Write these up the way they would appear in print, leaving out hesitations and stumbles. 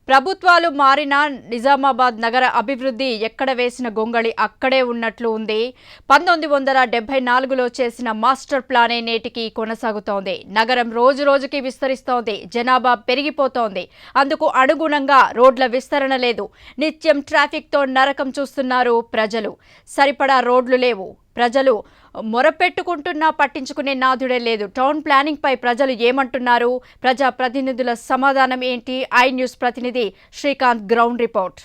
ప్రభుత్వాలు మారినా నిజామాబాద్ నగర అభివృద్ధి ఎక్కడ వేసిన గొంగళి అక్కడే ఉన్నట్లు ఉంది. 1974లో చేసిన మాస్టర్ ప్లానే నేటికి కొనసాగుతోంది. నగరం రోజురోజుకి విస్తరిస్తోంది. జనాభా పెరిగిపోతోంది. అందుకు అనుగుణంగా రోడ్ల విస్తరణ లేదు. నిత్యం ట్రాఫిక్తో నరకం చూస్తున్నారు ప్రజలు. సరిపడా రోడ్లు లేవు. ప్రజలు మొరపెట్టుకుంటున్నా పట్టించుకునే నాథుడే లేదు. టౌన్ ప్లానింగ్ పై ప్రజలు ఏమంటున్నారు? ప్రజా ప్రతినిధుల సమాధానం ఏంటి? ఐ న్యూస్ ప్రతినిధి శ్రీకాంత్ గ్రౌండ్ రిపోర్ట్.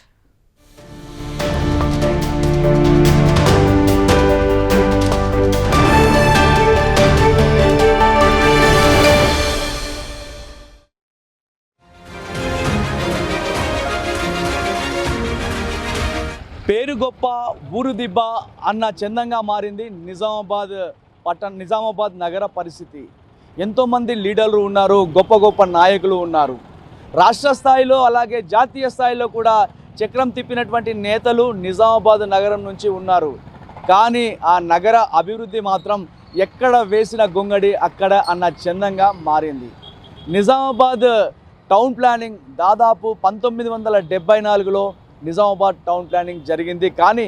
పేరు గొప్ప ఊరు దిబ్బ అన్న చందంగా మారింది నిజామాబాద్ నగర పరిస్థితి. ఎంతోమంది లీడర్లు ఉన్నారు, గొప్ప గొప్ప నాయకులు ఉన్నారు. రాష్ట్ర స్థాయిలో అలాగే జాతీయ స్థాయిలో కూడా చక్రం తిప్పినటువంటి నేతలు నిజామాబాద్ నగరం నుంచి ఉన్నారు. కానీ ఆ నగర అభివృద్ధి మాత్రం ఎక్కడ వేసిన గొంగడి అక్కడ అన్న చందంగా మారింది. నిజామాబాద్ టౌన్ ప్లానింగ్ దాదాపు 1974లో నిజామాబాద్ టౌన్ ప్లానింగ్ జరిగింది. కానీ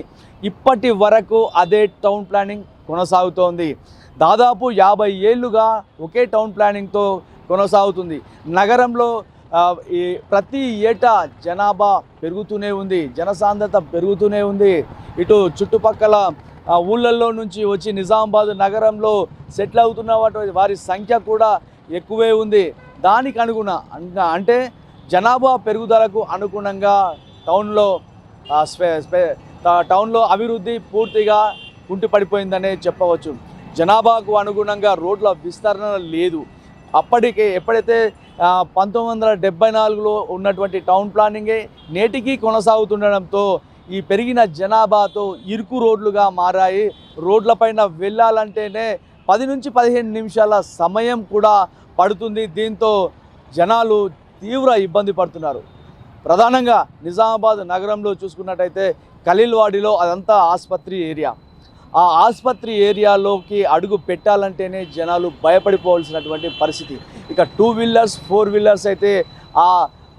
ఇప్పటి వరకు అదే టౌన్ ప్లానింగ్ కొనసాగుతోంది. దాదాపు 50 ఏళ్ళుగా ఒకే టౌన్ ప్లానింగ్తో కొనసాగుతుంది. నగరంలో ప్రతి ఏటా జనాభా పెరుగుతూనే ఉంది, జనసాంద్రత పెరుగుతూనే ఉంది. ఇటు చుట్టుపక్కల ఊళ్ళల్లో నుంచి వచ్చి నిజామాబాద్ నగరంలో సెటిల్ అవుతున్న వారి సంఖ్య కూడా ఎక్కువే ఉంది. దానికి అంటే జనాభా పెరుగుదలకు అనుగుణంగా టౌన్లో అభివృద్ధి పూర్తిగా కుంటిపడిపోయిందనే చెప్పవచ్చు. జనాభాకు అనుగుణంగా రోడ్ల విస్తరణ లేదు. ఎప్పుడైతే 1974లో ఉన్నటువంటి టౌన్ ప్లానింగే నేటికి కొనసాగుతుండడంతో ఈ పెరిగిన జనాభాతో ఇరుకు రోడ్లుగా మారాయి. రోడ్లపైన వెళ్ళాలంటేనే 10 నుంచి 15 నిమిషాల సమయం కూడా పడుతుంది. దీంతో జనాలు తీవ్ర ఇబ్బంది పడుతున్నారు. ప్రధానంగా నిజామాబాద్ నగరంలో చూసుకున్నట్టయితే ఖలీల్వాడిలో అదంతా ఆసుపత్రి ఏరియా. ఆ ఆసుపత్రి ఏరియాలోకి అడుగు పెట్టాలంటేనే జనాలు భయపడిపోవాల్సినటువంటి పరిస్థితి. ఇక 2 వీలర్స్ 4 వీలర్స్ అయితే ఆ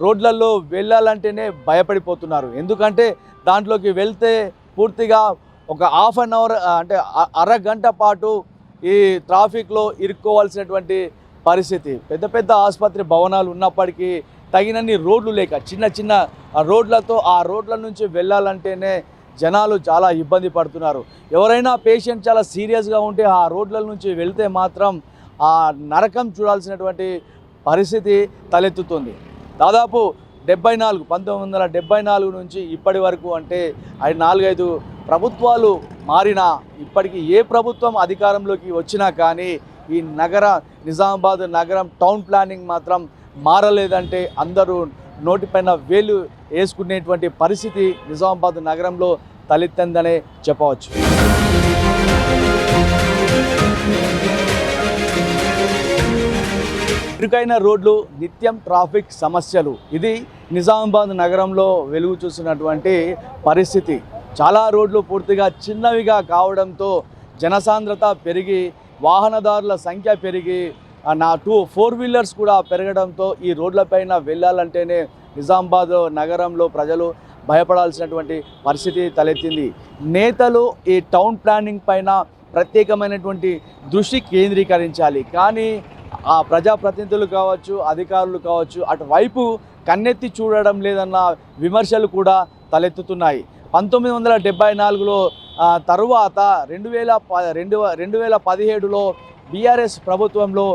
రోడ్లలో వెళ్ళాలంటేనే భయపడిపోతున్నారు. ఎందుకంటే దాంట్లోకి వెళ్తే పూర్తిగా ఒక హాఫ్ అన్ అవర్ అంటే అరగంట పాటు ఈ ట్రాఫిక్లో ఇరుక్కోవాల్సినటువంటి పరిస్థితి. పెద్ద పెద్ద ఆసుపత్రి భవనాలు ఉన్నప్పటికీ తగినన్ని రోడ్లు లేక చిన్న చిన్న రోడ్లతో ఆ రోడ్ల నుంచి వెళ్ళాలంటేనే జనాలు చాలా ఇబ్బంది పడుతున్నారు. ఎవరైనా పేషెంట్ చాలా సీరియస్గా ఉంటే ఆ రోడ్ల నుంచి వెళ్తే మాత్రం ఆ నరకం చూడాల్సినటువంటి పరిస్థితి తలెత్తుతుంది. దాదాపు 1974 నుంచి ఇప్పటి వరకు అంటే 4-5 ప్రభుత్వాలు మారినా ఇప్పటికీ ఏ ప్రభుత్వం అధికారంలోకి వచ్చినా కానీ ఈ నిజామాబాద్ నగరం టౌన్ ప్లానింగ్ మాత్రం మారలేదంటే అందరూ నోటిపైన వేలు వేసుకునేటువంటి పరిస్థితి నిజామాబాద్ నగరంలో తలెత్తిందనే చెప్పవచ్చు. ఇరుకైన రోడ్లు, నిత్యం ట్రాఫిక్ సమస్యలు, ఇది నిజామాబాద్ నగరంలో వెలుగు చూసినటువంటి పరిస్థితి. చాలా రోడ్లు పూర్తిగా చిన్నవిగా కావడంతో జనసాంద్రత పెరిగి వాహనదారుల సంఖ్య పెరిగి 4 వీలర్స్ కూడా పెరగడంతో ఈ రోడ్లపైన వెళ్ళాలంటేనే నిజామాబాద్ నగరంలో ప్రజలు భయపడాల్సినటువంటి పరిస్థితి తలెత్తింది. నేతలు ఈ టౌన్ ప్లానింగ్ పైన ప్రత్యేకమైనటువంటి దృష్టి కేంద్రీకరించాలి. కానీ ఆ ప్రజాప్రతినిధులు కావచ్చు, అధికారులు కావచ్చు, అటువైపు కన్నెత్తి చూడడం లేదన్న విమర్శలు కూడా తలెత్తుతున్నాయి. 1974లో తరువాత 2017లో బీఆర్ఎస్ ప్రభుత్వంలో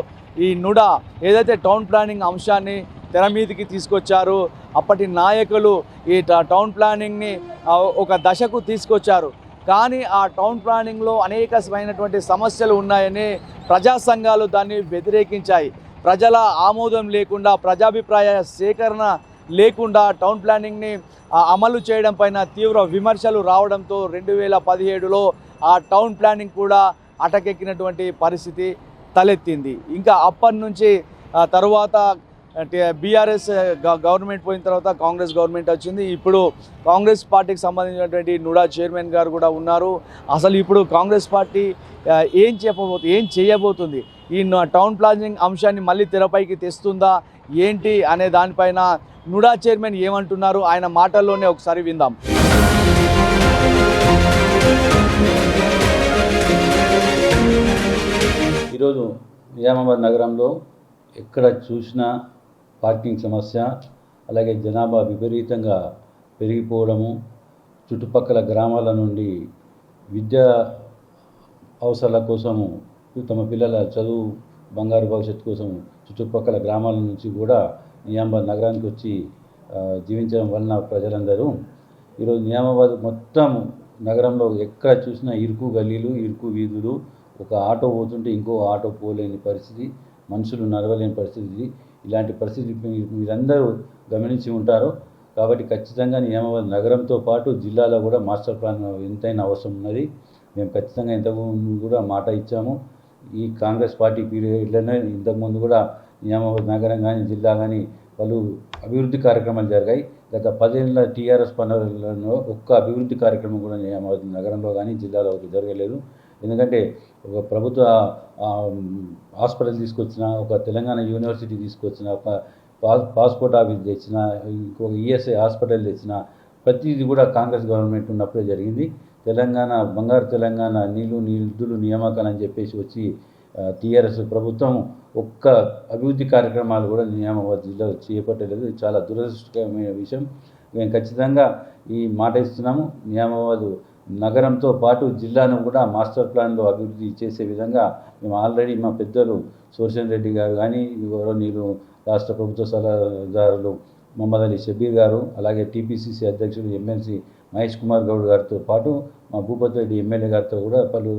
ఈ నుడా ఏదైతే టౌన్ ప్లానింగ్ అంశాన్ని తెర మీదకి తీసుకొచ్చారో అప్పటి నాయకులు ఈ టౌన్ ప్లానింగ్ని ఒక దశకు తీసుకొచ్చారు. కానీ ఆ టౌన్ ప్లానింగ్లో అనేకమైనటువంటి సమస్యలు ఉన్నాయని ప్రజా సంఘాలు దాన్ని వ్యతిరేకించాయి. ప్రజల ఆమోదం లేకుండా, ప్రజాభిప్రాయ సేకరణ లేకుండా టౌన్ ప్లానింగ్ని అమలు చేయడం పైన తీవ్ర విమర్శలు రావడంతో 2017లో ఆ టౌన్ ప్లానింగ్ కూడా అటకెక్కినటువంటి పరిస్థితి తలెత్తింది. ఇంకా అప్పటి నుంచి తర్వాత బీఆర్ఎస్ గవర్నమెంట్ పోయిన తర్వాత కాంగ్రెస్ గవర్నమెంట్ వచ్చింది. ఇప్పుడు కాంగ్రెస్ పార్టీకి సంబంధించినటువంటి నుడా చైర్మన్ గారు కూడా ఉన్నారు. అసలు ఇప్పుడు కాంగ్రెస్ పార్టీ ఏం చేయబోతుంది? ఈ టౌన్ ప్లానింగ్ అంశాన్ని మళ్ళీ తెరపైకి తెస్తుందా ఏంటి అనే దానిపైన నుడా చైర్మన్ ఏమంటున్నారు ఆయన మాటల్లోనే ఒకసారి విందాం. ఈరోజు నిజామాబాద్ నగరంలో ఎక్కడ చూసినా పార్కింగ్ సమస్య, అలాగే జనాభా విపరీతంగా పెరిగిపోవడము, చుట్టుపక్కల గ్రామాల నుండి విద్యా అవసరాల కోసము తమ పిల్లల చదువు బంగారు భవిష్యత్తు కోసం చుట్టుపక్కల గ్రామాల నుంచి కూడా నిజామాబాద్ నగరానికి వచ్చి జీవించడం వలన ప్రజలందరూ ఈరోజు నిజామాబాద్ మొత్తం నగరంలో ఎక్కడ చూసినా ఇరుకు గల్లీలు, ఇరుకు వీధులు, ఒక ఆటో పోతుంటే ఇంకో ఆటో పోలేని పరిస్థితి, మనుషులు నడవలేని పరిస్థితి. ఇలాంటి పరిస్థితి మీరందరూ గమనించి ఉంటారు. కాబట్టి ఖచ్చితంగా నిజామాబాద్ నగరంతో పాటు జిల్లాలో కూడా మాస్టర్ ప్లాన్ ఎంతైనా అవసరం ఉన్నది. మేము ఖచ్చితంగా ఇంతకుముందు కూడా మాట ఇచ్చాము. ఈ కాంగ్రెస్ పార్టీ పీరియడ్లోనే ఇంతకుముందు కూడా నిజామాబాద్ నగరం కానీ జిల్లా కానీ పలు అభివృద్ధి కార్యక్రమాలు జరిగాయి. గత 10 ఏళ్ళ టీఆర్ఎస్ పనులలో ఒక్క అభివృద్ధి కార్యక్రమం కూడా నిజామాబాద్ నగరంలో కానీ జిల్లాలో జరగలేదు. ఎందుకంటే ఒక ప్రభుత్వ హాస్పిటల్ తీసుకొచ్చిన, ఒక తెలంగాణ యూనివర్సిటీ తీసుకొచ్చిన, ఒక పాస్పోర్ట్ ఆఫీస్ తెచ్చిన, ఇంకొక ఈఎస్ఐ హాస్పిటల్ తెచ్చిన, ప్రతిదీ కూడా కాంగ్రెస్ గవర్నమెంట్ ఉన్నప్పుడే జరిగింది. తెలంగాణ బంగారు తెలంగాణ నిధులు నియామకాలు అని చెప్పేసి వచ్చి టీఆర్ఎస్ ప్రభుత్వం ఒక్క అభివృద్ధి కార్యక్రమాలు కూడా నిజామాబాద్ జిల్లాలో చేపట్టలేదు. ఇది చాలా దురదృష్టకరమైన విషయం. మేము ఖచ్చితంగా ఈ మాట ఇస్తున్నాము. నిజామాబాద్ నగరంతో పాటు జిల్లాను కూడా మాస్టర్ ప్లాన్లో అభివృద్ధి చేసే విధంగా మేము ఆల్రెడీ మా పెద్దలు సోర్షన్ రెడ్డి గారు కానీ, గౌరవనీయులు రాష్ట్ర ప్రభుత్వ సలహాదారులు మొహమ్మద్ అలీ షబీర్ గారు, అలాగే టీపీసీసీ అధ్యక్షులు ఎమ్మెల్సీ మహేష్ కుమార్ గౌడ్ గారితో పాటు మా భూపతి రెడ్డి ఎమ్మెల్యే గారితో కూడా పలు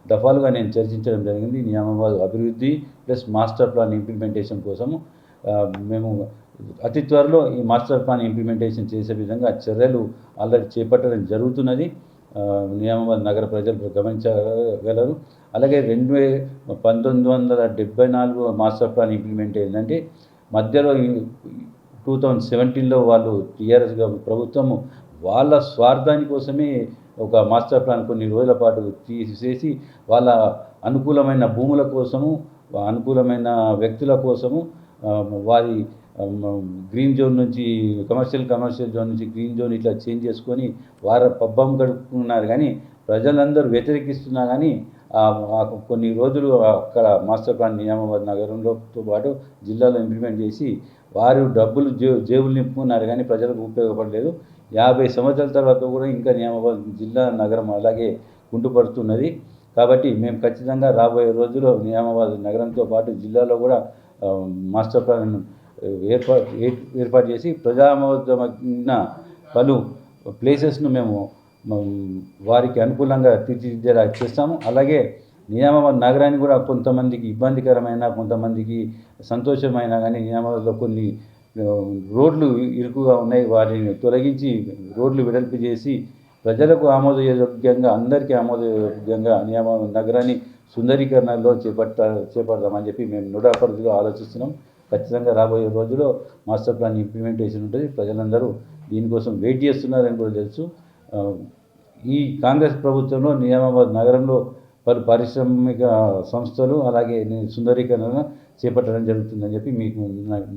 దఫాలుగా నేను చర్చించడం జరిగింది. నిజామాబాద్ అభివృద్ధి ప్లస్ మాస్టర్ ప్లాన్ ఇంప్లిమెంటేషన్ కోసము మేము అతి త్వరలో ఈ మాస్టర్ ప్లాన్ ఇంప్లిమెంటేషన్ చేసే విధంగా చర్యలు ఆల్రెడీ చేపట్టడం జరుగుతున్నది. నిజామాబాద్ నగర ప్రజలు గమనించగలరు. అలాగే 1974 మాస్టర్ ప్లాన్ ఇంప్లిమెంట్ అయిందంటే మధ్యలో 2017లో వాళ్ళు టీఆర్ఎస్ ప్రభుత్వము వాళ్ళ స్వార్థాని కోసమే ఒక మాస్టర్ ప్లాన్ కొన్ని రోజుల పాటు తీసేసి వాళ్ళ అనుకూలమైన భూముల కోసము, అనుకూలమైన వ్యక్తుల కోసము వారి గ్రీన్ జోన్ నుంచి కమర్షియల్ జోన్ నుంచి గ్రీన్ జోన్ ఇట్లా చేంజ్ చేసుకొని వారు పబ్బం గడుపుకున్నారు. కానీ ప్రజలందరూ వ్యతిరేకిస్తున్నా కానీ కొన్ని రోజులు అక్కడ మాస్టర్ ప్లాన్ నిజామాబాద్ నగరంలోతో పాటు జిల్లాలో ఇంప్లిమెంట్ చేసి వారు డబ్బులు జేబులు నింపుకున్నారు కానీ ప్రజలకు ఉపయోగపడలేదు. 50 సంవత్సరాల తర్వాత కూడా ఇంకా నిజామాబాద్ జిల్లా నగరం అలాగే కుంటుపడుతున్నది. కాబట్టి మేము ఖచ్చితంగా రాబోయే రోజుల్లో నిజామాబాద్ నగరంతో పాటు జిల్లాలో కూడా మాస్టర్ ప్లాన్ ఏర్పాటు చేసి ప్రజామోదమైన పలు ప్లేసెస్ను మేము వారికి అనుకూలంగా తీర్చిదిద్దేలా చేస్తాము. అలాగే నిజామాబాద్ నగరాన్ని కూడా కొంతమందికి ఇబ్బందికరమైన, కొంతమందికి సంతోషమైన కానీ నిజామాబాద్లో కొన్ని రోడ్లు ఇరుకుగా ఉన్నాయి. వాటిని తొలగించి రోడ్లు వెడల్పు చేసి ప్రజలకు ఆమోదయోగ్యంగా, అందరికీ ఆమోదయోగ్యంగా నిజామాబాద్ నగరాన్ని సుందరీకరణలో చేపడదామని చెప్పి మేము నుడా పరిధిలో ఆలోచిస్తున్నాం. ఖచ్చితంగా రాబోయే రోజుల్లో మాస్టర్ ప్లాన్ ఇంప్లిమెంటేషన్ ఉంటుంది. ప్రజలందరూ దీనికోసం వెయిట్ చేస్తున్నారని కూడా తెలుసు. ఈ కాంగ్రెస్ ప్రభుత్వంలో నిజామాబాద్ నగరంలో పలు పారిశ్రామిక సంస్థలు అలాగే సుందరీకరణ చేపట్టడం జరుగుతుందని చెప్పి మీకు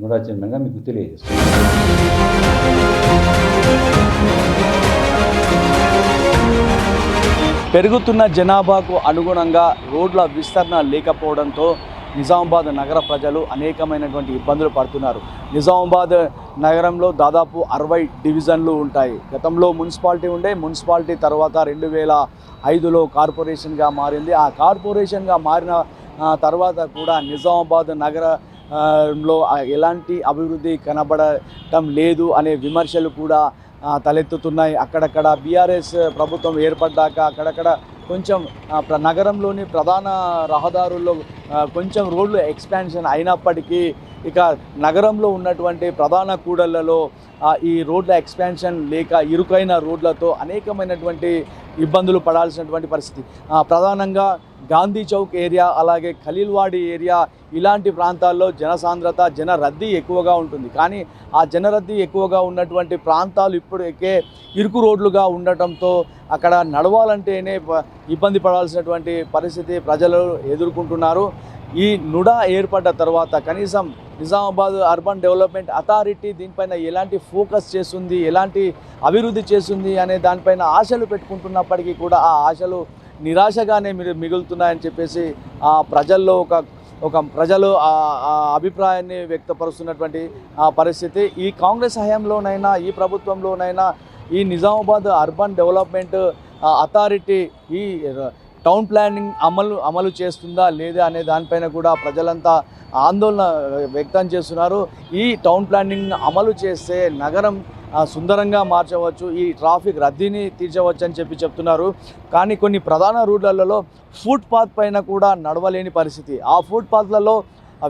నుడా చైర్మన్గా మీకు తెలియజేస్తున్నాను. పెరుగుతున్న జనాభాకు అనుగుణంగా రోడ్ల విస్తరణ లేకపోవడంతో నిజామాబాద్ నగర ప్రజలు అనేకమైనటువంటి ఇబ్బందులు పడుతున్నారు. నిజామాబాద్ నగరంలో దాదాపు 60 డివిజన్లు ఉంటాయి. గతంలో మున్సిపాలిటీ ఉండే, మున్సిపాలిటీ తర్వాత 2005లో కార్పొరేషన్గా మారింది. ఆ కార్పొరేషన్గా మారిన తర్వాత కూడా నిజామాబాద్ నగరంలో ఎలాంటి అభివృద్ధి కనబడటం లేదు అనే విమర్శలు కూడా తలెత్తుతున్నాయి. అక్కడక్కడ బీఆర్ఎస్ ప్రభుత్వం ఏర్పడ్డాక అక్కడక్కడ కొంచెం నగరంలోని ప్రధాన రహదారుల్లో కొంచెం రోడ్లు ఎక్స్పాన్షన్ అయినప్పటికీ ఇక నగరంలో ఉన్నటువంటి ప్రధాన కూడళ్లలో ఈ రోడ్ల ఎక్స్పాన్షన్ లేక ఇరుకైన రోడ్లతో అనేకమైనటువంటి ఇబ్బందులు పడాల్సినటువంటి పరిస్థితి. ప్రధానంగా గాంధీ చౌక్ ఏరియా అలాగే ఖలీల్వాడి ఏరియా ఇలాంటి ప్రాంతాల్లో జనసాంద్రత, జన రద్దీ ఎక్కువగా ఉంటుంది. కానీ ఆ జనరద్దీ ఎక్కువగా ఉన్నటువంటి ప్రాంతాలు ఇప్పటికే ఇరుకు రోడ్లుగా ఉండటంతో అక్కడ నడవాలంటేనే ఇబ్బంది పడాల్సినటువంటి పరిస్థితి ప్రజలు ఎదుర్కొంటున్నారు. ఈ నుడా ఏర్పడ్డ తర్వాత కనీసం నిజామాబాద్ అర్బన్ డెవలప్మెంట్ అథారిటీ దీనిపైన ఎలాంటి ఫోకస్ చేస్తుంది, ఎలాంటి అభివృద్ధి చేస్తుంది అనే దానిపైన ఆశలు పెట్టుకుంటున్నప్పటికీ కూడా ఆ ఆశలు నిరాశగానే మిగులుతున్నాయని చెప్పేసి ప్రజల్లో ప్రజలు ఆ అభిప్రాయాన్ని వ్యక్తపరుస్తున్నటువంటి పరిస్థితి. ఈ కాంగ్రెస్ హయాంలోనైనా ఈ ప్రభుత్వంలోనైనా ఈ నిజామాబాద్ అర్బన్ డెవలప్మెంట్ అథారిటీ ఈ టౌన్ ప్లానింగ్ అమలు చేస్తుందా లేదా అనే దానిపైన కూడా ప్రజలంతా ఆందోళన వ్యక్తం చేస్తున్నారు. ఈ టౌన్ ప్లానింగ్ అమలు చేస్తే నగరం సుందరంగా మార్చవచ్చు, ఈ ట్రాఫిక్ రద్దీని తీర్చవచ్చు అని చెప్తున్నారు. కానీ కొన్ని ప్రధాన రూట్లలో ఫుట్పాత్ పైన కూడా నడవలేని పరిస్థితి. ఆ ఫుట్పాత్లలో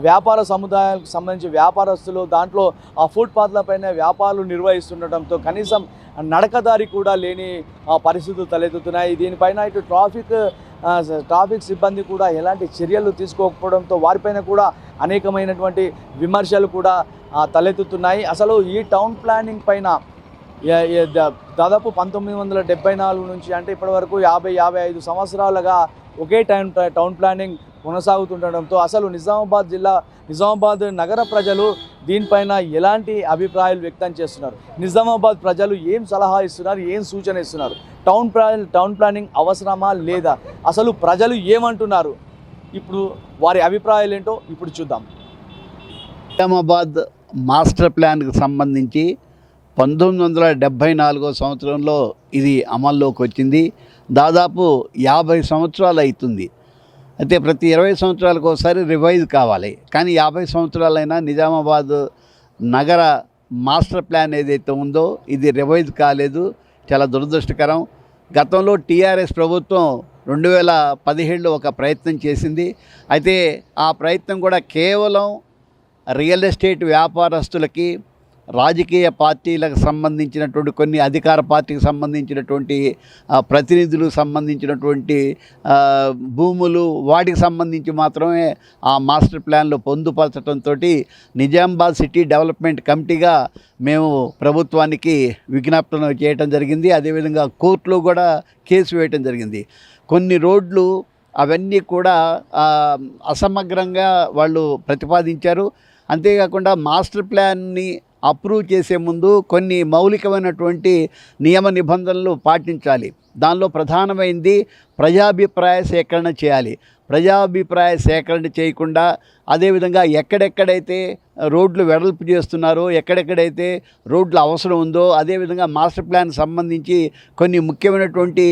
వ్యాపార సముదాయాలకు సంబంధించి వ్యాపారస్తులు దాంట్లో ఆ ఫుట్పాత్ల పైన వ్యాపారాలు నిర్వహిస్తుండటంతో కనీసం నడకదారి కూడా లేని పరిస్థితులు తలెత్తుతున్నాయి. దీనిపైన ఇటు ట్రాఫిక్ సిబ్బంది కూడా ఎలాంటి చర్యలు తీసుకోకపోవడంతో వారిపైన కూడా అనేకమైనటువంటి విమర్శలు కూడా తలెత్తుతున్నాయి. అసలు ఈ టౌన్ ప్లానింగ్ పైన దాదాపు 1974 నుంచి అంటే ఇప్పటివరకు 50-55 సంవత్సరాలుగా ఒకే టౌన్ ప్లానింగ్ కొనసాగుతుండడంతో అసలు నిజామాబాద్ నగర ప్రజలు దీనిపైన ఎలాంటి అభిప్రాయాలు వ్యక్తం చేస్తున్నారు, నిజామాబాద్ ప్రజలు ఏం సలహా ఇస్తున్నారు, ఏం సూచన ఇస్తున్నారు, టౌన్ ప్లానింగ్ అవసరమా లేదా, అసలు ప్రజలు ఏమంటున్నారు, ఇప్పుడు వారి అభిప్రాయాలు ఏంటో ఇప్పుడు చూద్దాం. నిజామాబాద్ మాస్టర్ ప్లాన్కి సంబంధించి 1974 సంవత్సరంలో ఇది అమల్లోకి వచ్చింది. దాదాపు 50 సంవత్సరాలు అవుతుంది. అయితే ప్రతి 20 సంవత్సరాలకు ఒకసారి రివైజ్ కావాలి. కానీ 50 సంవత్సరాలైనా నిజామాబాద్ నగర మాస్టర్ ప్లాన్ ఏదైతే ఉందో ఇది రివైజ్ కాలేదు. చాలా దురదృష్టకరం. గతంలో టీఆర్ఎస్ ప్రభుత్వం 2017లో ఒక ప్రయత్నం చేసింది. అయితే ఆ ప్రయత్నం కూడా కేవలం రియల్ ఎస్టేట్ వ్యాపారస్తులకి, రాజకీయ పార్టీలకు సంబంధించినటువంటి కొన్ని అధికార పార్టీకి సంబంధించినటువంటి ప్రతినిధులకు సంబంధించినటువంటి భూములు వాటికి సంబంధించి మాత్రమే ఆ మాస్టర్ ప్లాన్లో పొందుపరచడంతో నిజామాబాద్ సిటీ డెవలప్మెంట్ కమిటీగా మేము ప్రభుత్వానికి విజ్ఞాపన చేయటం జరిగింది. అదేవిధంగా కోర్టులో కూడా కేసు వేయటం జరిగింది. కొన్ని రోడ్లు అవన్నీ కూడా అసమగ్రంగా వాళ్ళు ప్రతిపాదించారు. అంతేకాకుండా మాస్టర్ ప్లాన్ని అప్రూవ్ చేసే ముందు కొన్ని మౌలికమైనటువంటి నియమ నిబంధనలు పాటించాలి. దానిలో ప్రధానమైంది ప్రజాభిప్రాయ సేకరణ చేయాలి. ప్రజాభిప్రాయ సేకరణ చేయకుండా అదేవిధంగా ఎక్కడెక్కడైతే రోడ్లు వెడల్పు చేస్తున్నారో, ఎక్కడెక్కడైతే రోడ్లు అవసరం ఉందో, అదేవిధంగా మాస్టర్ ప్లాన్ సంబంధించి కొన్ని ముఖ్యమైనటువంటి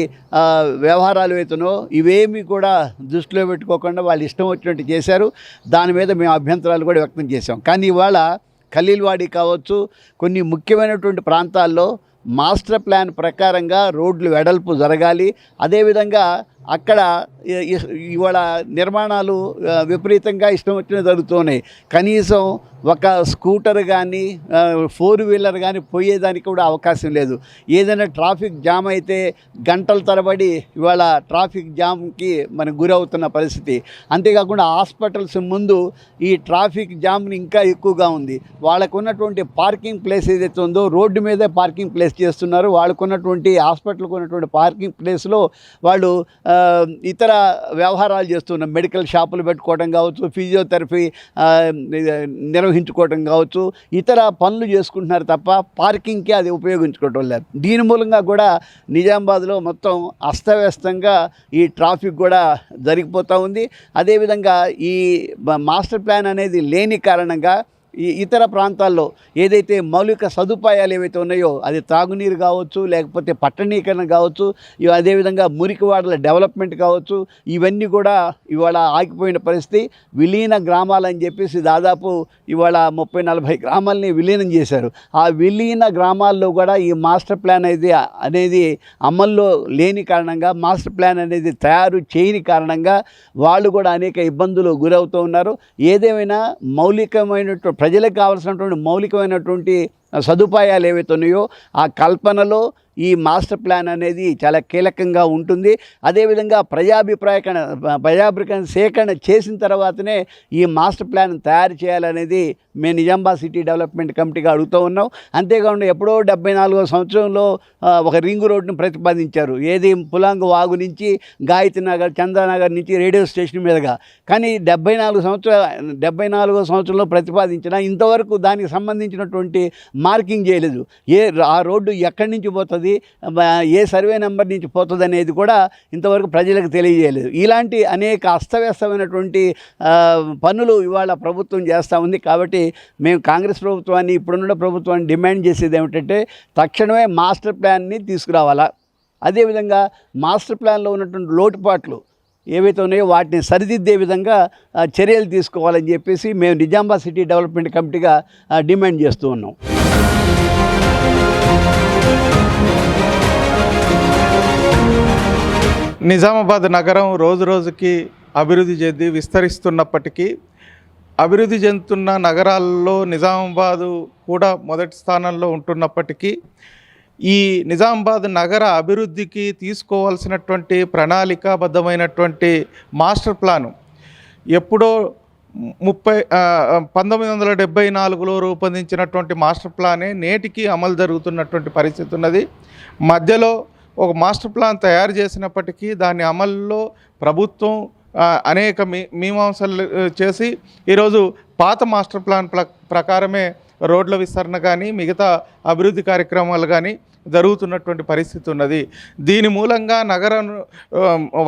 వ్యవహారాలు ఏవైతున్నాయో ఇవేమీ కూడా దృష్టిలో పెట్టుకోకుండా వాళ్ళు ఇష్టం వచ్చినట్టు చేశారు. దాని మీద మేము అభ్యంతరాలు కూడా వ్యక్తం చేశాం. కానీ ఇవాళ ఖలీల్వాడి కావచ్చు, కొన్ని ముఖ్యమైనటువంటి ప్రాంతాల్లో మాస్టర్ ప్లాన్ ప్రకారంగా రోడ్లు వెడల్పు జరగాలి. అదేవిధంగా అక్కడ ఇవాళ నిర్మాణాలు విపరీతంగా ఇష్టం వచ్చినవి జరుగుతున్నాయి. కనీసం ఒక స్కూటర్ కానీ 4 వీలర్ కానీ పోయేదానికి కూడా అవకాశం లేదు. ఏదైనా ట్రాఫిక్ జామ్ అయితే గంటల తరబడి ఇవాళ ట్రాఫిక్ జామ్కి మనం గురవుతున్న పరిస్థితి. అంతేకాకుండా హాస్పిటల్స్ ముందు ఈ ట్రాఫిక్ జామ్ని ఇంకా ఎక్కువగా ఉంది. వాళ్ళకు ఉన్నటువంటి పార్కింగ్ ప్లేస్ ఏదైతే ఉందో రోడ్డు మీదే పార్కింగ్ ప్లేస్ చేస్తున్నారు. వాళ్ళకున్నటువంటి హాస్పిటల్కి ఉన్నటువంటి పార్కింగ్ ప్లేస్లో వాళ్ళు ఇతర వ్యవహారాలు చేస్తున్నారు. మెడికల్ షాపులు పెట్టుకోవడం కావచ్చు, ఫిజియోథెరపీ నిర్వహించుకోవడం కావచ్చు, ఇతర పనులు చేసుకుంటున్నారు తప్ప పార్కింగ్కి అది ఉపయోగించుకోవటం లేదు. దీని మూలంగా కూడా నిజామాబాద్లో మొత్తం అస్తవ్యస్తంగా ఈ ట్రాఫిక్ కూడా జరిగిపోతూ ఉంది. అదేవిధంగా ఈ మాస్టర్ ప్లాన్ అనేది లేని కారణంగా ఈ ఇతర ప్రాంతాల్లో ఏదైతే మౌలిక సదుపాయాలు ఏవైతే ఉన్నాయో అది తాగునీరు కావచ్చు, లేకపోతే పట్టణీకరణ కావచ్చు, అదేవిధంగా మురికివాడల డెవలప్మెంట్ కావచ్చు, ఇవన్నీ కూడా ఇవాళ ఆగిపోయిన పరిస్థితి. విలీన గ్రామాలని చెప్పేసి దాదాపు ఇవాళ 30-40 గ్రామాలని విలీనం చేశారు. ఆ విలీన గ్రామాల్లో కూడా ఈ మాస్టర్ ప్లాన్ అనేది అమల్లో లేని కారణంగా, మాస్టర్ ప్లాన్ అనేది తయారు చేయని కారణంగా వాళ్ళు కూడా అనేక ఇబ్బందులు గురవుతూ ఉన్నారు. ఏదేమైనా మౌలికమైనటువంటి ప్రజలకు కావాల్సినటువంటి మౌలికమైనటువంటి సదుపాయాలు ఏవైతే ఉన్నాయో ఆ కల్పనలో ఈ మాస్టర్ ప్లాన్ అనేది చాలా కీలకంగా ఉంటుంది. అదేవిధంగా ప్రజాభిప్రాయ సేకరణ చేసిన తర్వాతనే ఈ మాస్టర్ ప్లాన్ తయారు చేయాలనేది మేము నిజామాబాద్ సిటీ డెవలప్మెంట్ కమిటీగా అడుగుతూ ఉన్నాం. అంతేకాకుండా ఎప్పుడో 74వ సంవత్సరంలో ఒక రింగ్ రోడ్డును ప్రతిపాదించారు. ఏది పులాంగ్ వాగు నుంచి గాయత్రి నగర్, చంద్రనగర్ నుంచి రేడియో స్టేషన్ మీదుగా. కానీ 74వ సంవత్సరంలో ప్రతిపాదించిన ఇంతవరకు దానికి సంబంధించినటువంటి మార్కింగ్ చేయలేదు. ఆ రోడ్డు ఎక్కడి నుంచి పోతుంది, ఏ సర్వే నెంబర్ నుంచి పోతుంది అనేది కూడా ఇంతవరకు ప్రజలకు తెలియజేయలేదు. ఇలాంటి అనేక అస్తవ్యస్తమైనటువంటి పనులు ఇవాళ ప్రభుత్వం చేస్తూ ఉంది. కాబట్టి మేము కాంగ్రెస్ ప్రభుత్వాన్ని, ఇప్పుడున్న ప్రభుత్వాన్ని డిమాండ్ చేసేది ఏమిటంటే తక్షణమే మాస్టర్ ప్లాన్ని తీసుకురావాలా. అదేవిధంగా మాస్టర్ ప్లాన్లో ఉన్నటువంటి లోటుపాట్లు ఏవైతే ఉన్నాయో వాటిని సరిదిద్దే విధంగా చర్యలు తీసుకోవాలని చెప్పేసి మేము నిజామాబాద్ సిటీ డెవలప్మెంట్ కమిటీగా డిమాండ్ చేస్తూ ఉన్నాం. నిజామాబాద్ నగరం రోజు రోజుకి అభివృద్ధి చెంది విస్తరిస్తున్నప్పటికీ అభివృద్ధి చెందుతున్న నగరాల్లో నిజామాబాదు కూడా మొదటి స్థానంలో ఉంటున్నప్పటికీ ఈ నిజామాబాద్ నగర అభివృద్ధికి తీసుకోవాల్సినటువంటి ప్రణాళికాబద్ధమైనటువంటి మాస్టర్ ప్లాను ఎప్పుడో 1974లో రూపొందించినటువంటి మాస్టర్ ప్లానే నేటికి అమలు జరుగుతున్నటువంటి పరిస్థితి ఉన్నది. మధ్యలో ఒక మాస్టర్ ప్లాన్ తయారు చేసినప్పటికీ దాని అమలులో ప్రభుత్వం అనేక మీమాంసలు చేసి ఈరోజు పాత మాస్టర్ ప్లాన్ ప్రకారమే రోడ్ల విస్తరణ కానీ మిగతా అభివృద్ధి కార్యక్రమాలు కానీ జరుగుతున్నటువంటి పరిస్థితి ఉన్నది. దీని మూలంగా నగరం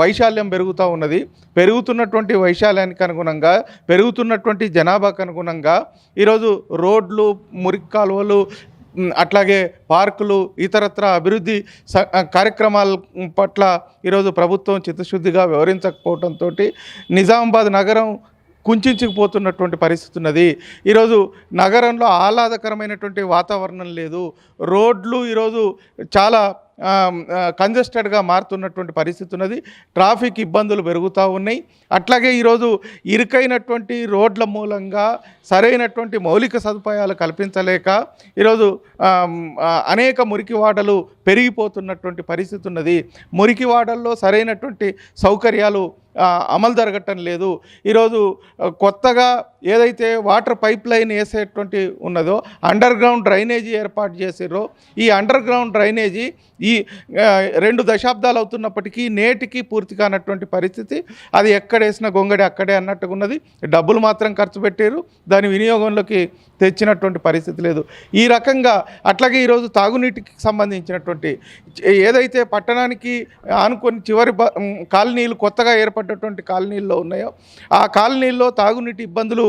వైశాల్యం పెరుగుతూ ఉన్నది. పెరుగుతున్నటువంటి వైశాల్యానికి అనుగుణంగా, పెరుగుతున్నటువంటి జనాభాకు అనుగుణంగా ఈరోజు రోడ్లు, మురికి కాలువలు, అట్లాగే పార్కులు, ఇతరత్ర అభివృద్ధి కార్యక్రమాల పట్ల ఈరోజు ప్రభుత్వం చిత్తశుద్ధిగా వ్యవహరించకపోవడంతో నిజామాబాద్ నగరం కుంచుకుపోతున్నటువంటి పరిస్థితి ఉన్నది. ఈరోజు నగరంలో ఆహ్లాదకరమైనటువంటి వాతావరణం లేదు. రోడ్లు ఈరోజు చాలా కంజెస్టెడ్గా మారుతున్నటువంటి పరిస్థితి ఉన్నది. ట్రాఫిక్ ఇబ్బందులు పెరుగుతూ ఉన్నాయి. అట్లాగే ఈరోజు ఇరుకైనటువంటి రోడ్ల మూలంగా సరైనటువంటి మౌలిక సదుపాయాలు కల్పించలేక ఈరోజు అనేక మురికివాడలు పెరిగిపోతున్నటువంటి పరిస్థితి ఉన్నది. మురికివాడల్లో సరైనటువంటి సౌకర్యాలు అమలు జరగటం లేదు. ఈరోజు కొత్తగా ఏదైతే వాటర్ పైప్ లైన్ వేసేటువంటి ఉన్నదో అండర్ గ్రౌండ్ డ్రైనేజీ ఏర్పాటు చేసిర్రో ఈ అండర్ గ్రౌండ్ డ్రైనేజీ ఈ 2 దశాబ్దాలు అవుతున్నప్పటికీ నేటికి పూర్తి కానటువంటి పరిస్థితి. అది ఎక్కడేసిన గొంగడి అక్కడే అన్నట్టుగా ఉన్నది. డబ్బులు మాత్రం ఖర్చు పెట్టారు, దాని వినియోగంలోకి తెచ్చినటువంటి పరిస్థితి లేదు. ఈ రకంగా అట్లాగే ఈరోజు తాగునీటికి సంబంధించినటువంటి ఏదైతే పట్టణానికి ఆనుకొని చివరి కాలనీలు కొత్తగా ఏర్పడ్డటువంటి కాలనీల్లో ఉన్నాయో ఆ కాలనీల్లో తాగునీటి ఇబ్బందులు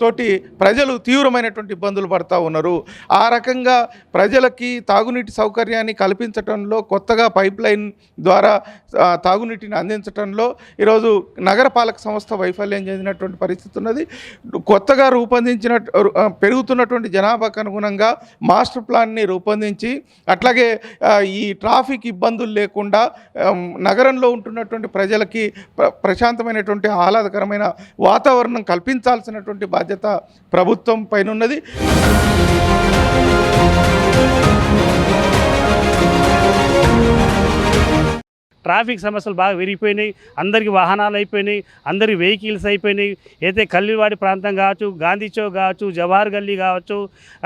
తోటి ప్రజలు తీవ్రమైనటువంటి ఇబ్బందులు పడుతూ ఉన్నారు. ఆ రకంగా ప్రజలకి తాగునీటి సౌకర్యాన్ని కల్పించడంలో కొత్తగా పైప్ లైన్ ద్వారా తాగునీటిని అందించడంలో ఈరోజు నగరపాలక సంస్థ వైఫల్యం చెందినటువంటి పరిస్థితి ఉన్నది. కొత్తగా రూపొందించిన పెరుగుతున్నటువంటి జనాభాకు అనుగుణంగా మాస్టర్ ప్లాన్ని రూపొందించి అట్లాగే ఈ ట్రాఫిక్ ఇబ్బందులు లేకుండా నగరంలో ఉంటున్నటువంటి ప్రజలకి ప్రశాంతమైనటువంటి ఆహ్లాదకరమైన వాతావరణం కల్పించాల్సినటువంటి బాధ్యత ప్రభుత్వం పైన ఉన్నది. ట్రాఫిక్ సమస్యలు బాగా విరిగిపోయినాయి. అందరికీ వాహనాలు అయిపోయినాయి, అందరికి వెహికల్స్ అయిపోయినాయి. అయితే కల్లివాడి ప్రాంతం కావచ్చు, గాంధీ చౌక్ కావచ్చు, జవహర్ గల్లీ కావచ్చు,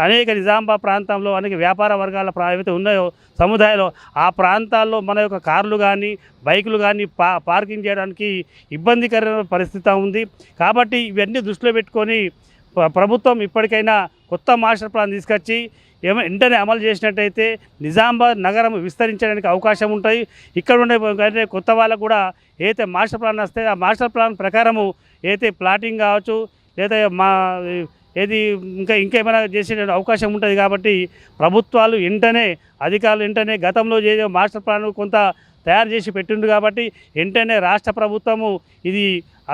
అనేక నిజామాబాద్ ప్రాంతంలో అనేక వ్యాపార వర్గాల ఏవైతే ఉన్నాయో సముదాయంలో ఆ ప్రాంతాల్లో మన యొక్క కార్లు కానీ బైకులు కానీ పార్కింగ్ చేయడానికి ఇబ్బందికరమైన పరిస్థితి ఉంది. కాబట్టి ఇవన్నీ దృష్టిలో పెట్టుకొని ప్రభుత్వం ఇప్పటికైనా కొత్త మాస్టర్ ప్లాన్ తీసుకొచ్చి వెంటనే అమలు చేసినట్టయితే నిజామాబాద్ నగరం విస్తరించడానికి అవకాశం ఉంటుంది. ఇక్కడ ఉండే కొత్త వాళ్ళకు కూడా ఏదైతే మాస్టర్ ప్లాన్ వస్తే ఆ మాస్టర్ ప్లాన్ ప్రకారము ఏదైతే ప్లాటింగ్ కావచ్చు లేదా ఇంకేమైనా చేసే అవకాశం ఉంటుంది. కాబట్టి ప్రభుత్వాలు అధికారులు వెంటనే గతంలో చేసే మాస్టర్ ప్లాన్ కొంత తయారు చేసి పెట్టిండు కాబట్టి వెంటనే రాష్ట్ర ప్రభుత్వము ఇది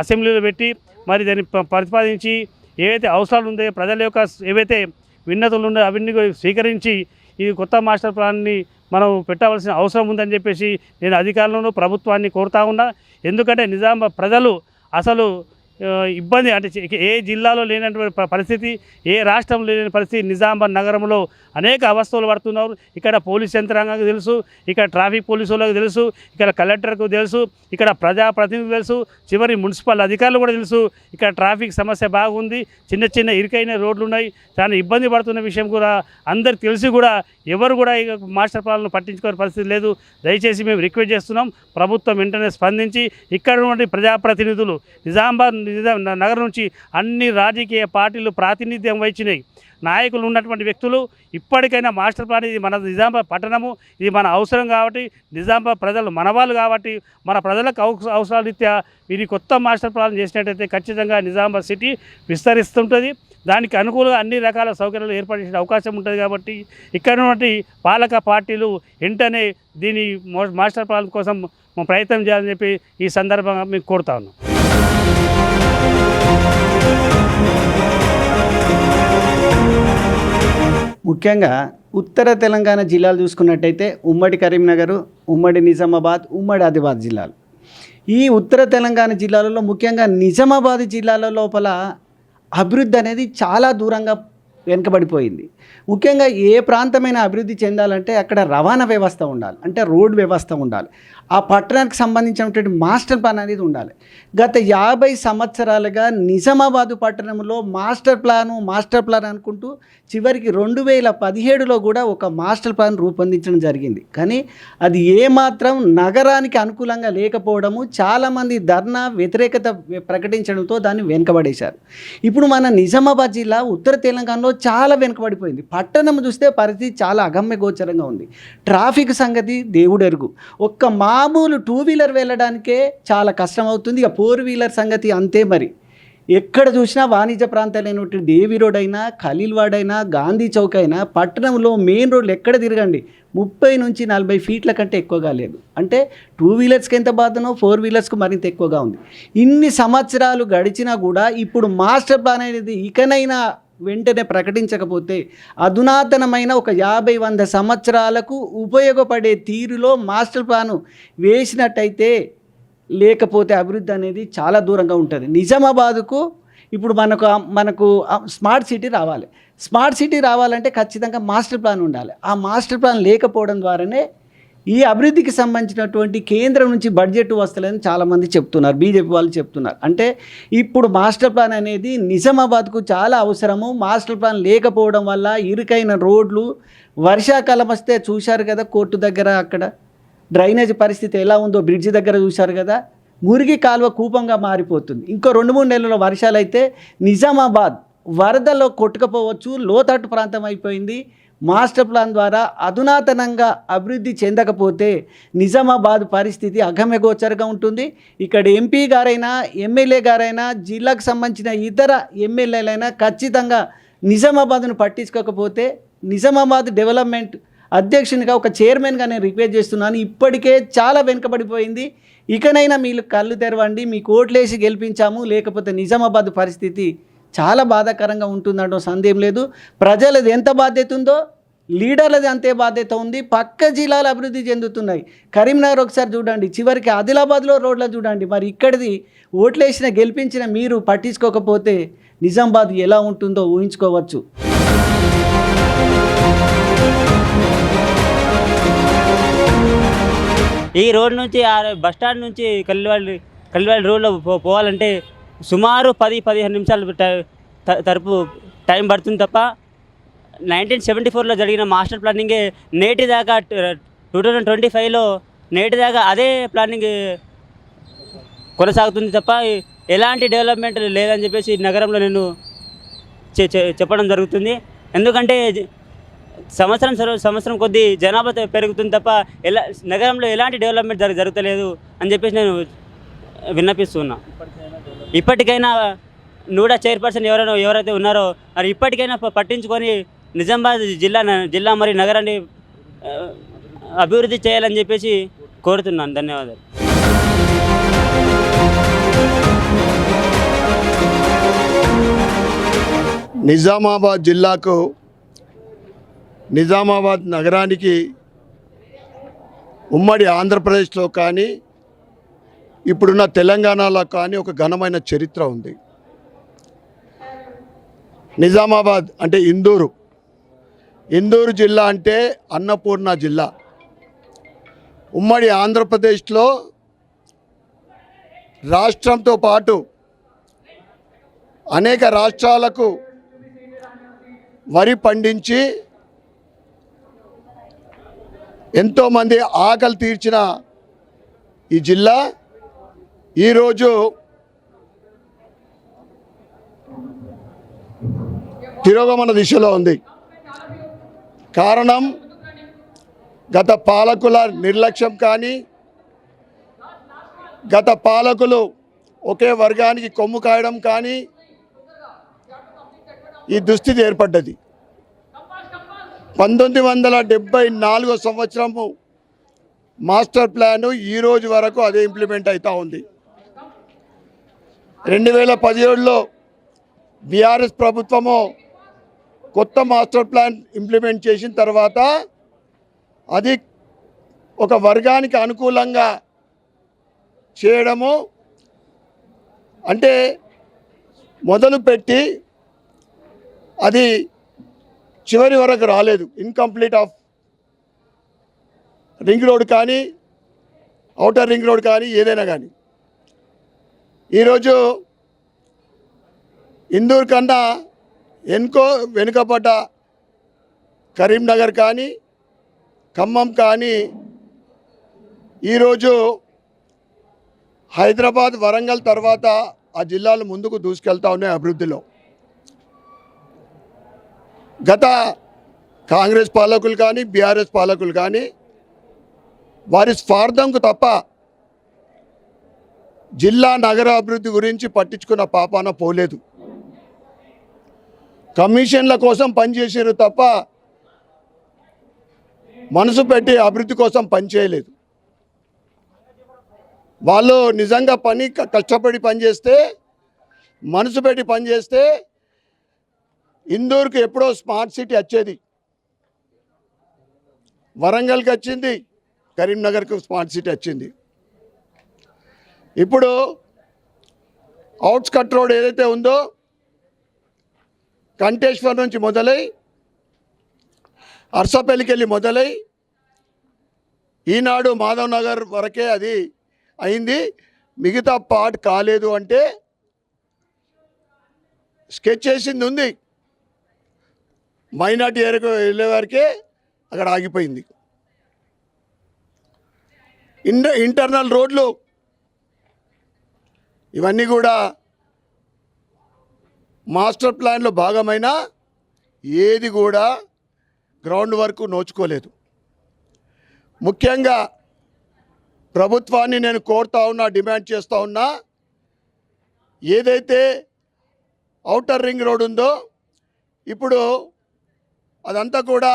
అసెంబ్లీలో పెట్టి మరి దాన్ని ప్రతిపాదించి ఏవైతే అవసరాలు ఉందో ప్రజల యొక్క ఏవైతే విన్నతులు ఉన్నాయో అవన్నీ స్వీకరించి ఈ కొత్త మాస్టర్ ప్లాన్ని మనం పెట్టవలసిన అవసరం ఉందని చెప్పేసి నేను అధికారులను ప్రభుత్వాన్ని కోరుతా ఉన్నా. ఎందుకంటే నిజామాబాద్ ప్రజలు అసలు ఇబ్బంది అంటే ఏ జిల్లాలో లేనటువంటి పరిస్థితి, ఏ రాష్ట్రంలో లేని పరిస్థితి నిజామాబాద్ నగరంలో అనేక అవస్థలు పడుతున్నారు. ఇక్కడ పోలీస్ యంత్రాంగానికి తెలుసు, ఇక్కడ ట్రాఫిక్ పోలీసు వాళ్ళకి తెలుసు, ఇక్కడ కలెక్టర్కు తెలుసు, ఇక్కడ ప్రజాప్రతినిధులు తెలుసు, చివరి మున్సిపల్ అధికారులు కూడా తెలుసు. ఇక్కడ ట్రాఫిక్ సమస్య బాగుంది, చిన్న చిన్న ఇరుకైన రోడ్లు ఉన్నాయి, చాలా ఇబ్బంది పడుతున్న విషయం కూడా అందరికి తెలిసి కూడా ఎవరు కూడా ఇక మాస్టర్ ప్లాన్ను పట్టించుకునే పరిస్థితి లేదు. దయచేసి మేము రిక్వెస్ట్ చేస్తున్నాం, ప్రభుత్వం వెంటనే స్పందించి ఇక్కడ ఉన్నటువంటి ప్రజాప్రతినిధులు నిజామాబాద్ నగరం నుంచి అన్ని రాజకీయ పార్టీలు ప్రాతినిధ్యం వహించినాయి, నాయకులు ఉన్నటువంటి వ్యక్తులు ఇప్పటికైనా మాస్టర్ ప్లాన్ ఇది మన నిజామాబాద్ పట్టణము, ఇది మన అవసరం కాబట్టి, నిజామాబాద్ ప్రజలు మనవాళ్ళు కాబట్టి, మన ప్రజలకు అవసరాల రీత్యా వీరి కొత్త మాస్టర్ ప్లాన్ చేసినట్టయితే ఖచ్చితంగా నిజామాబాద్ సిటీ విస్తరిస్తుంటుంది. దానికి అనుకూలంగా అన్ని రకాల సౌకర్యాలు ఏర్పాటు చేసే అవకాశం ఉంటుంది. కాబట్టి ఇక్కడ ఉన్నటువంటి పాలక పార్టీలు వెంటనే దీని మాస్టర్ ప్లాన్ కోసం ప్రయత్నం చేయాలని చెప్పి ఈ సందర్భంగా మీకు కోరుతా ఉన్నాం. ముఖ్యంగా ఉత్తర తెలంగాణ జిల్లాలు చూసుకున్నట్టయితే ఉమ్మడి కరీంనగర్, ఉమ్మడి నిజామాబాద్, ఉమ్మడి ఆదిలాబాద్ జిల్లాలు. ఈ ఉత్తర తెలంగాణ జిల్లాలలో ముఖ్యంగా నిజామాబాద్ జిల్లాల లోపల అభివృద్ధి అనేది చాలా దూరంగా వెనుకబడిపోయింది. ముఖ్యంగా ఏ ప్రాంతమైన అభివృద్ధి చెందాలంటే అక్కడ రవాణా వ్యవస్థ ఉండాలి, అంటే రోడ్ వ్యవస్థ ఉండాలి, ఆ పట్టణానికి సంబంధించినటువంటి మాస్టర్ ప్లాన్ అనేది ఉండాలి. గత 50 సంవత్సరాలుగా నిజామాబాదు పట్టణంలో మాస్టర్ ప్లాన్ అనుకుంటూ చివరికి 2017లో కూడా ఒక మాస్టర్ ప్లాన్ రూపొందించడం జరిగింది. కానీ అది ఏమాత్రం నగరానికి అనుకూలంగా లేకపోవడము, చాలామంది ధర్నా వ్యతిరేకత ప్రకటించడంతో దాన్ని వెనుకబడేశారు. ఇప్పుడు మన నిజామాబాద్ జిల్లా ఉత్తర తెలంగాణలో చాలా వెనుకబడిపోయింది. పట్టణం చూస్తే పరిస్థితి చాలా అగమ్య గోచరంగా ఉంది. ట్రాఫిక్ సంగతి దేవుడెరుగు. ఒక్క మామూలు 2 వీలర్ వెళ్ళడానికే చాలా కష్టం అవుతుంది. ఇక 4 వీలర్ సంగతి అంతే. మరి ఎక్కడ చూసినా వాణిజ్య ప్రాంతాలైనటువంటి దేవి రోడ్ అయినా, ఖలీల్వాడ్ అయినా, గాంధీ చౌక్ అయినా, పట్టణంలో మెయిన్ రోడ్లు ఎక్కడ తిరగండి 30 నుంచి 40 ఫీట్ల కంటే ఎక్కువగా లేదు. అంటే 2 వీలర్స్కి ఎంత బాధనో 4 వీలర్స్కి మరింత ఎక్కువగా ఉంది. ఇన్ని సంవత్సరాలు గడిచినా కూడా ఇప్పుడు మాస్టర్ ప్లాన్ అనేది ఇకనైనా వెంటనే ప్రకటించకపోతే అధునాతనమైన ఒక 50-100 సంవత్సరాలకు ఉపయోగపడే తీరులో మాస్టర్ ప్లాను వేసినట్టయితే, లేకపోతే అభివృద్ధి అనేది చాలా దూరంగా ఉంటుంది. నిజామాబాద్కు ఇప్పుడు మనకు స్మార్ట్ సిటీ రావాలి. స్మార్ట్ సిటీ రావాలంటే ఖచ్చితంగా మాస్టర్ ప్లాన్ ఉండాలి. ఆ మాస్టర్ ప్లాన్ లేకపోవడం ద్వారానే ఈ అభివృద్ధికి సంబంధించినటువంటి కేంద్రం నుంచి బడ్జెట్ వస్తలేదని చాలామంది చెప్తున్నారు, బీజేపీ వాళ్ళు చెప్తున్నారు. అంటే ఇప్పుడు మాస్టర్ ప్లాన్ అనేది నిజామాబాద్కు చాలా అవసరము. మాస్టర్ ప్లాన్ లేకపోవడం వల్ల ఇరుకైన రోడ్లు, వర్షాకాలం వస్తే చూశారు కదా కోర్టు దగ్గర అక్కడ డ్రైనేజ్ పరిస్థితి ఎలా ఉందో, బ్రిడ్జి దగ్గర చూశారు కదా, మురికి కాలువ కూపంగా మారిపోతుంది. ఇంకో 2-3 నెలల వర్షాలు అయితే నిజామాబాద్ వరదలో కొట్టుకుపోవచ్చు, లోతట్టు ప్రాంతం అయిపోయింది. మాస్టర్ ప్లాన్ ద్వారా అధునాతనంగా అభివృద్ధి చెందకపోతే నిజామాబాద్ పరిస్థితి అగమ్యగోచరంగా ఉంటుంది. ఇక్కడ ఎంపీ గారైనా, ఎమ్మెల్యే గారైనా, జిల్లాకు సంబంధించిన ఇతర ఎమ్మెల్యేలైనా ఖచ్చితంగా నిజామాబాద్ను పట్టించుకోకపోతే, నిజామాబాద్ డెవలప్మెంట్ అధ్యక్షునిగా ఒక చైర్మన్గా నేను రిక్వెస్ట్ చేస్తున్నాను. ఇప్పటికే చాలా వెనుకబడిపోయింది. ఇకనైనా మీరు కళ్ళు తెరవండి, మీకు ఓట్లేసి గెలిపించాము, లేకపోతే నిజామాబాద్ పరిస్థితి చాలా బాధాకరంగా ఉంటుందంటో సందేహం లేదు. ప్రజలది ఎంత బాధ్యత ఉందో లీడర్లది అంతే బాధ్యత ఉంది. పక్క జిల్లాలు అభివృద్ధి చెందుతున్నాయి. కరీంనగర్ ఒకసారి చూడండి, చివరికి ఆదిలాబాద్లో రోడ్లు చూడండి. మరి ఇక్కడిది ఓట్లేసిన గెలిపించిన మీరు పట్టించుకోకపోతే నిజామాబాద్ ఎలా ఉంటుందో ఊహించుకోవచ్చు. ఈ రోడ్ నుంచి బస్టాండ్ నుంచి కల్లివాడి రోడ్లో పోవాలంటే సుమారు 10-15 నిమిషాలు తరపు టైం పడుతుంది తప్ప 1974లో జరిగిన మాస్టర్ ప్లానింగే నేటిదాకా 2025లో నేటిదాకా అదే ప్లానింగ్ కొనసాగుతుంది తప్ప ఎలాంటి డెవలప్మెంట్ లేదని చెప్పేసి నగరంలో నేను చెప్పడం జరుగుతుంది. ఎందుకంటే సంవత్సరం కొద్దీ జనాభా పెరుగుతుంది తప్ప నగరంలో ఎలాంటి డెవలప్మెంట్ జరుగుతలేదు అని చెప్పేసి నేను విన్నపిస్తున్నా. ఇప్పటికైనా నూడా చైర్పర్సన్ ఎవరైతే ఉన్నారో మరి ఇప్పటికైనా పట్టించుకొని నిజామాబాద్ జిల్లా మరియు నగరాన్ని అభివృద్ధి చేయాలని చెప్పేసి కోరుతున్నాను. ధన్యవాదాలు. నిజామాబాద్ జిల్లాకు, నిజామాబాద్ నగరానికి ఉమ్మడి ఆంధ్రప్రదేశ్లో కానీ ఇప్పుడున్న తెలంగాణలో కానీ ఒక ఘనమైన చరిత్ర ఉంది. నిజామాబాద్ అంటే ఇందూరు జిల్లా అంటే అన్నపూర్ణ జిల్లా. ఉమ్మడి ఆంధ్రప్రదేశ్లో రాష్ట్రంతో పాటు అనేక రాష్ట్రాలకు వరి పండించి ఎంతోమంది ఆకలి తీర్చిన ఈ జిల్లా ఈరోజు తిరోగమన దిశలో ఉంది. కారణం గత పాలకుల నిర్లక్ష్యం కానీ, గత పాలకులు ఒకే వర్గానికి కొమ్ము కాయడం కానీ ఈ దుస్థితి ఏర్పడ్డది. 1974 సంవత్సరము మాస్టర్ ప్లాను ఈ రోజు వరకు అదే ఇంప్లిమెంట్ అవుతూ ఉంది. 2017లో బీఆర్ఎస్ ప్రభుత్వము కొత్త మాస్టర్ ప్లాన్ ఇంప్లిమెంట్ చేసిన తర్వాత అది ఒక వర్గానికి అనుకూలంగా చేయడము అంటే మొదలుపెట్టి అది చివరి వరకు రాలేదు. ఇన్కంప్లీట్ ఆఫ్ రింగ్ రోడ్ కానీ, ఔటర్ రింగ్ రోడ్ కానీ, ఏదైనా కానీ. ఈరోజు ఇందూరు కన్నా వెనుకబడ్డ కరీంనగర్ కానీ, ఖమ్మం కానీ ఈరోజు హైదరాబాద్, వరంగల్ తర్వాత ఆ జిల్లాలు ముందుకు దూసుకెళ్తా ఉన్నాయి అభివృద్ధిలో. గత కాంగ్రెస్ పాలకులు కానీ, బీఆర్ఎస్ పాలకులు కానీ వారి స్వార్థంకు తప్ప జిల్లా నగర అభివృద్ధి గురించి పట్టించుకున్న పాపాన పోలేదు. కమిషన్ల కోసం పనిచేసారు తప్ప మనసు పెట్టి అభివృద్ధి కోసం పనిచేయలేదు. వాళ్ళు నిజంగా కష్టపడి పనిచేస్తే, మనసు పెట్టి పనిచేస్తే ఇందూరుకు ఎప్పుడో స్మార్ట్ సిటీ వచ్చేది. వరంగల్కి వచ్చింది, కరీంనగర్కు స్మార్ట్ సిటీ వచ్చింది. ఇప్పుడు అవుట్స్కట్ రోడ్ ఏదైతే ఉందో కంటేశ్వర్ నుంచి మొదలై అర్సపల్లికి వెళ్ళి మొదలై ఈనాడు మాధవ్ నగర్ వరకే అది అయింది. మిగతా పార్ట్ కాలేదు అంటే స్కెచ్ చేసింది ఉంది. మైనార్టీ ఏరియాకు వెళ్ళే వారికే అక్కడ ఆగిపోయింది. ఇంటర్నల్ రోడ్లు ఇవన్నీ కూడా మాస్టర్ ప్లాన్లో భాగమైన ఏది కూడా గ్రౌండ్ వరకు నోచుకోలేదు. ముఖ్యంగా ప్రభుత్వాన్ని నేను కోరుతా ఉన్నా, డిమాండ్ చేస్తూ ఉన్నా, ఏదైతే ఔటర్ రింగ్ రోడ్ ఉందో ఇప్పుడు అదంతా కూడా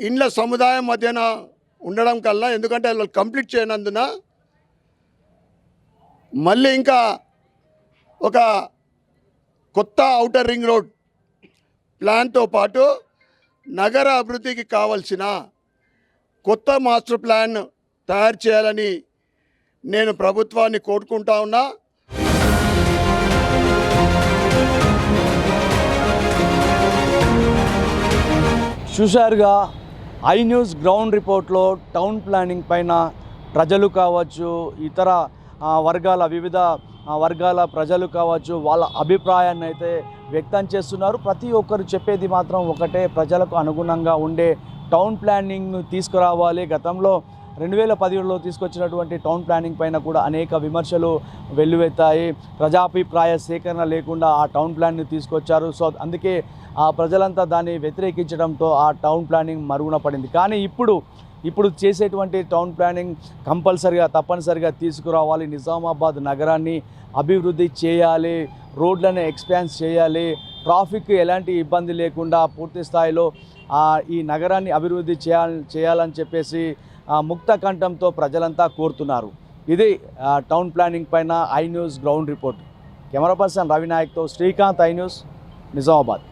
ఇండ్ల సముదాయం మధ్యన ఉండడం కల్లా, ఎందుకంటే వాళ్ళు కంప్లీట్ చేయనందున మళ్ళీ ఇంకా ఒక కొత్త ఔటర్ రింగ్ రోడ్ ప్లాన్తో పాటు నగర అభివృద్ధికి కావలసిన కొత్త మాస్టర్ ప్లాన్ తయారు చేయాలని నేను ప్రభుత్వాన్ని కోరుకుంటా ఉన్నా. చూశారుగా ఐ న్యూస్ గ్రౌండ్ రిపోర్ట్లో టౌన్ ప్లానింగ్ పైన ప్రజలు కావచ్చు, ఇతర వివిధ వర్గాల ప్రజలు కావచ్చు, వాళ్ళ అభిప్రాయాన్ని అయితే వ్యక్తం చేస్తున్నారు. ప్రతి ఒక్కరు చెప్పేది మాత్రం ఒకటే, ప్రజలకు అనుగుణంగా ఉండే టౌన్ ప్లానింగ్ను తీసుకురావాలి. గతంలో 2017లో తీసుకొచ్చినటువంటి టౌన్ ప్లానింగ్ పైన కూడా అనేక విమర్శలు వెల్లువెత్తాయి. ప్రజాభిప్రాయ సేకరణ లేకుండా ఆ టౌన్ ప్లాన్ని తీసుకొచ్చారు. సో అందుకే ఆ ప్రజలంతా దాన్ని వ్యతిరేకించడంతో ఆ టౌన్ ప్లానింగ్ మరుగున పడింది. కానీ ఇప్పుడు చేసేటువంటి టౌన్ ప్లానింగ్ కంపల్సరిగా తప్పనిసరిగా తీసుకురావాలి. నిజామాబాద్ నగరాన్ని అభివృద్ధి చేయాలి, రోడ్లను ఎక్స్పాన్స్ చేయాలి, ట్రాఫిక్ ఎలాంటి ఇబ్బంది లేకుండా పూర్తి స్థాయిలో ఈ నగరాన్ని అభివృద్ధి చేయాలని చెప్పేసి ముక్త కంఠంతో ప్రజలంతా కోరుతున్నారు. ఇది టౌన్ ప్లానింగ్ పైన I news ground report. Camera person రవినాయక్తో శ్రీకాంత్, ఐ న్యూస్, నిజామాబాద్.